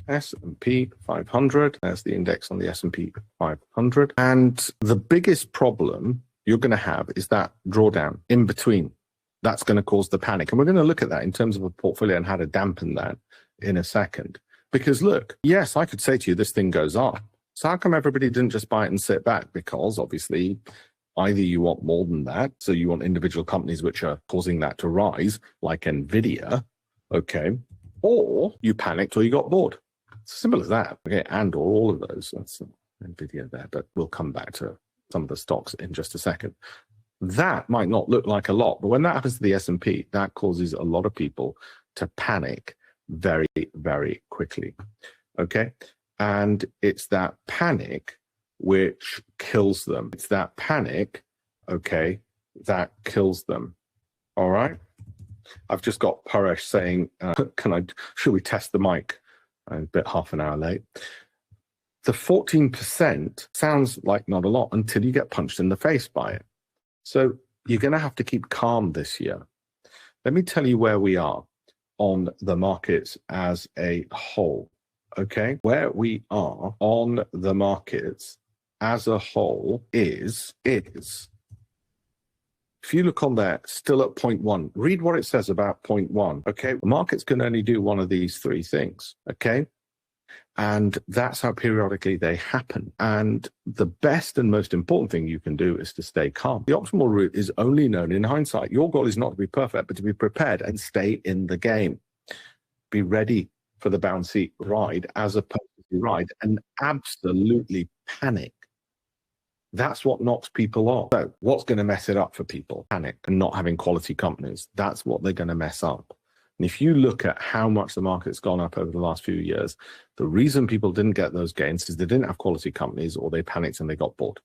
S&P 500. There's the index on the S&P 500. And the biggest problem you're going to have is that drawdown in between. That's going to cause the panic. And we're going to look at that in terms of a portfolio and how to dampen that in a second. Because look, yes, I could say to you, this thing goes up. So how come everybody didn't just buy it and sit back? Because obviously, either you want more than that, so you want individual companies which are causing that to rise, like NVIDIA, okay, or you panicked or you got bored. It's simple as that, okay, and or all of those. That's NVIDIA there, but we'll come back to some of the stocks in just a second. That might not look like a lot, but when that happens to the S&P, that causes a lot of people to panic very, very quickly, okay? And it's that panic which kills them. It's that panic, okay, that kills them, all right? I've just got Paresh saying, should we test the mic? I'm a bit half an hour late. The 14% sounds like not a lot until you get punched in the face by it. So you're going to have to keep calm this year. Let me tell you where we are on the markets as a whole, okay? Where we are on the markets as a whole is, if you look on there, still at 0.1, read what it says about 0.1, okay? The markets can only do one of these three things, okay? And that's how periodically they happen. And the best and most important thing you can do is to stay calm. The optimal route is only known in hindsight. Your goal is not to be perfect, but to be prepared and stay in the game. Be ready for the bouncy ride as opposed to ride and absolutely panic. That's what knocks people off. So what's going to mess it up for people? Panic and not having quality companies. That's what they're going to mess up. And if you look at how much the market's gone up over the last few years, the reason people didn't get those gains is they didn't have quality companies or they panicked and they got bored.